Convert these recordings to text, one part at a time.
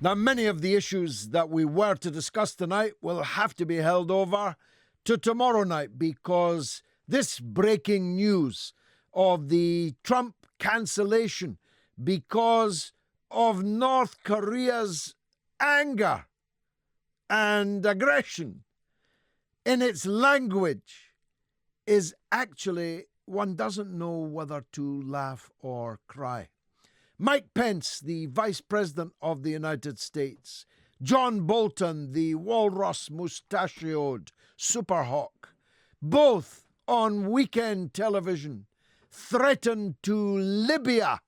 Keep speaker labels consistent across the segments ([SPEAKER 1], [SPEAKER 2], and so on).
[SPEAKER 1] Now, many of the issues that we were to discuss tonight will have to be held over to tomorrow night, because this breaking news of the Trump cancellation because of North Korea's anger and aggression in its language is actually, one doesn't know whether to laugh or cry. Mike Pence, the Vice President of the United States, John Bolton, the walrus-mustachioed superhawk, both on weekend television, threatened to Libya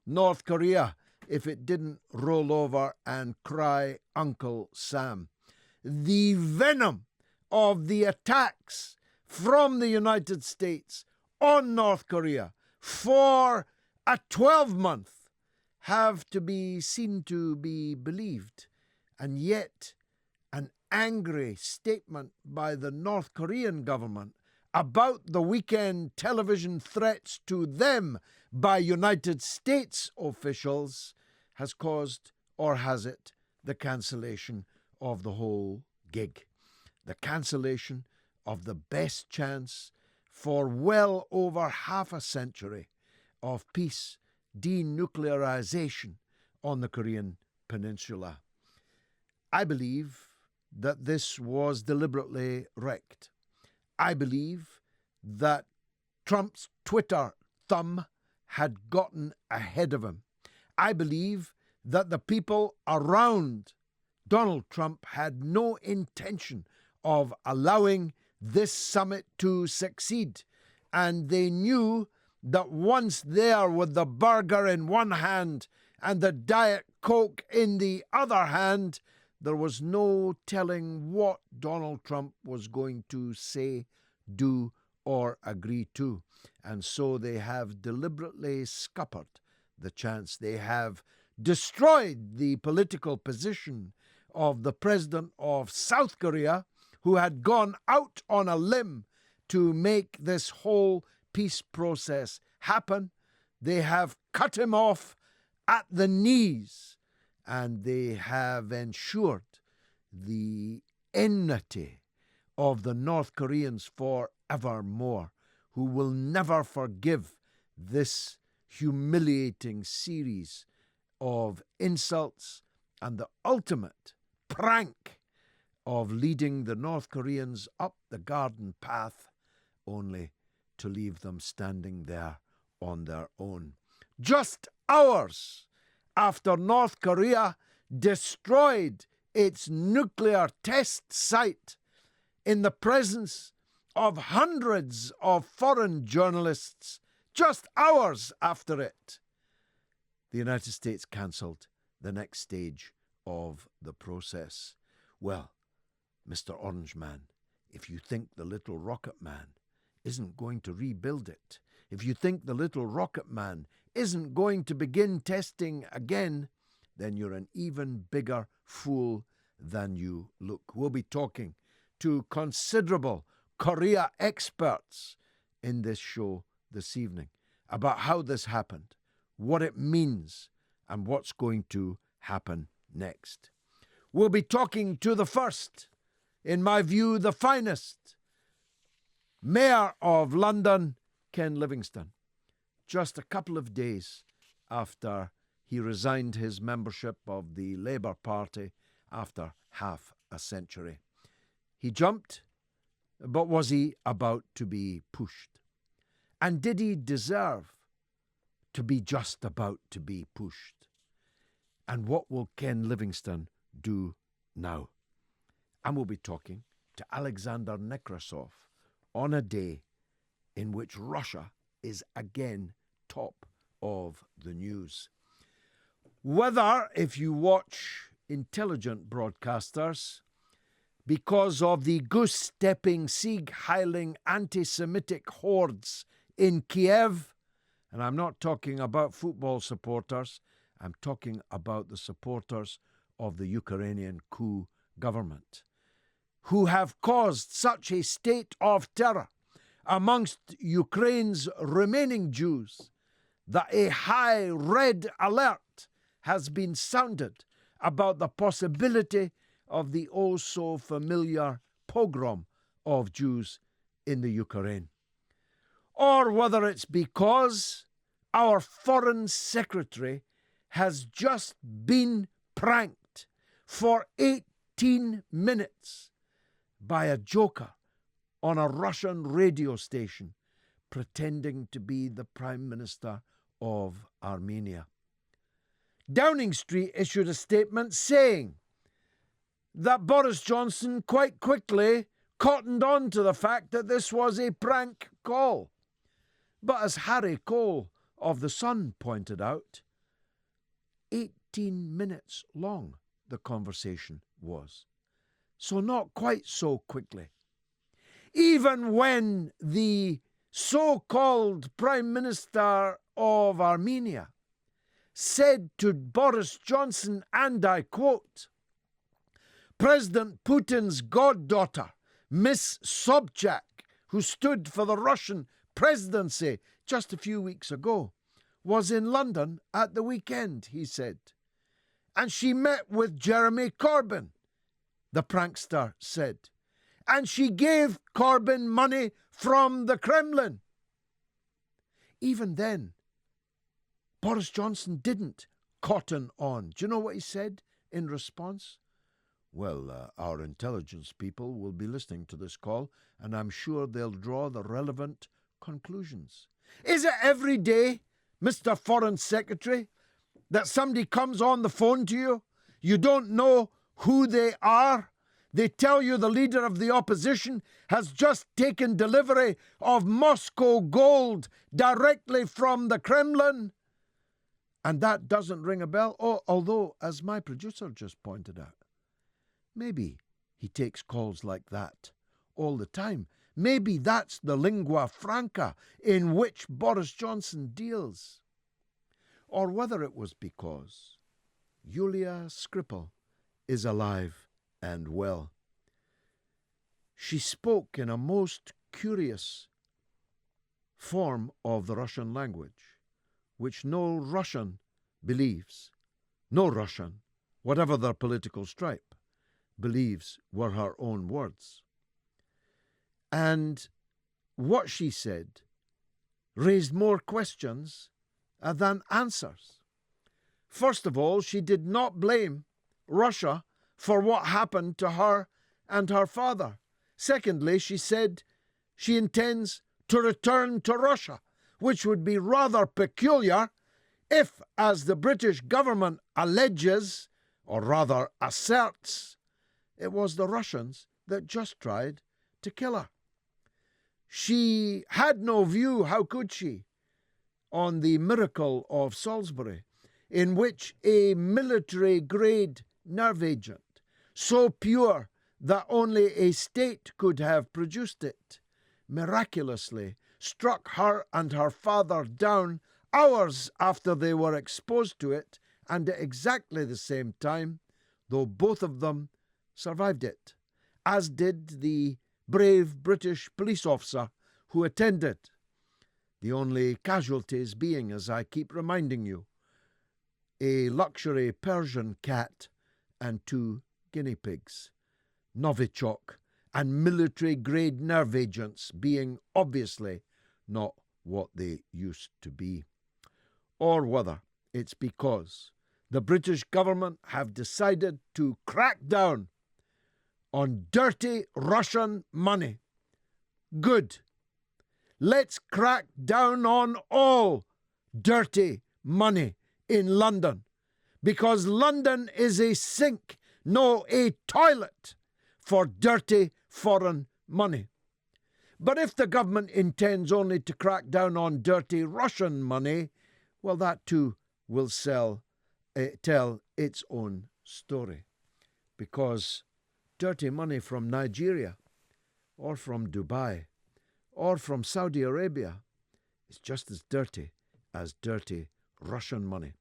[SPEAKER 1] North Korea if it didn't roll over and cry Uncle Sam. The venom of the attacks from the United States on North Korea for a 12-month have to be seen to be believed. And yet, an angry statement by the North Korean government about the weekend television threats to them by United States officials has caused, or has it, the cancellation of the whole gig. The cancellation of the best chance for well over half a century of peace, denuclearization on the Korean Peninsula. I believe that this was deliberately wrecked. I believe that Trump's Twitter thumb had gotten ahead of him. I believe that the people around Donald Trump had no intention of allowing this summit to succeed, and they knew that once there with the burger in one hand and the Diet Coke in the other hand, there was no telling what Donald Trump was going to say, do, or agree to. And so they have deliberately scuppered the chance. They have destroyed the political position of the president of South Korea, who had gone out on a limb to make this whole peace process happen. They have cut him off at the knees, and they have ensured the enmity of the North Koreans forevermore, who will never forgive this humiliating series of insults and the ultimate prank of leading the North Koreans up the garden path only to leave them standing there on their own. Just hours after North Korea destroyed its nuclear test site in the presence of hundreds of foreign journalists, just hours after it, the United States cancelled the next stage of the process. Well, Mr. Orange Man, if you think the little rocket man isn't going to rebuild it, if you think the little rocket man isn't going to begin testing again, then you're an even bigger fool than you look. We'll be talking to considerable Korea experts in this show this evening about how this happened, what it means, and what's going to happen next. We'll be talking to the first, in my view, the finest Mayor of London, Ken Livingstone, just a couple of days after he resigned his membership of the Labour Party after half a century. He jumped, but was he about to be pushed? And did he deserve to be just about to be pushed? And what will Ken Livingstone do now? And we'll be talking to Alexander Nekrasov on a day in which Russia is again top of the news. Whether, if you watch intelligent broadcasters, because of the goose-stepping, Sieg-heiling anti-Semitic hordes in Kiev, and I'm not talking about football supporters, I'm talking about the supporters of the Ukrainian coup government, who have caused such a state of terror amongst Ukraine's remaining Jews that a high red alert has been sounded about the possibility of the oh-so-familiar pogrom of Jews in the Ukraine. Or whether it's because our Foreign Secretary has just been pranked for 18 minutes by a joker on a Russian radio station pretending to be the Prime Minister of Armenia. Downing Street issued a statement saying that Boris Johnson quite quickly cottoned on to the fact that this was a prank call. But as Harry Cole of The Sun pointed out, 18 minutes long the conversation was. So not quite so quickly. Even when the so-called Prime Minister of Armenia said to Boris Johnson, and I quote, President Putin's goddaughter, Miss Sobchak, who stood for the Russian presidency just a few weeks ago, was in London at the weekend, he said. And she met with Jeremy Corbyn, the prankster said. And she gave Corbyn money from the Kremlin. Even then, Boris Johnson didn't cotton on. Do you know what he said in response? Well, our intelligence people will be listening to this call, and I'm sure they'll draw the relevant conclusions. Is it every day, Mr. Foreign Secretary, that somebody comes on the phone to you? You don't know who they are? They tell you the leader of the opposition has just taken delivery of Moscow gold directly from the Kremlin? And that doesn't ring a bell? Oh, although, as my producer just pointed out, maybe he takes calls like that all the time. Maybe that's the lingua franca in which Boris Johnson deals. Or whether it was because Yulia Skripal is alive and well. She spoke in a most curious form of the Russian language, which no Russian believes, no Russian, whatever their political stripe, believes were her own words. And what she said raised more questions than answers. First of all, she did not blame Russia for what happened to her and her father. Secondly, she said she intends to return to Russia, which would be rather peculiar if, as the British government alleges, or rather asserts, it was the Russians that just tried to kill her. She had no view, how could she, on the miracle of Salisbury, in which a military-grade nerve agent, so pure that only a state could have produced it, miraculously struck her and her father down hours after they were exposed to it, and at exactly the same time, though both of them survived it, as did the brave British police officer who attended, the only casualties being, as I keep reminding you, a luxury Persian cat and 2 guinea pigs, Novichok and military-grade nerve agents being obviously not what they used to be. Or whether it's because the British government have decided to crack down on dirty Russian money. Good. Let's crack down on all dirty money in London, because London is a sink, no, a toilet for dirty foreign money. But if the government intends only to crack down on dirty Russian money, well, that too will tell its own story. Because dirty money from Nigeria, or from Dubai, or from Saudi Arabia is just as dirty Russian money.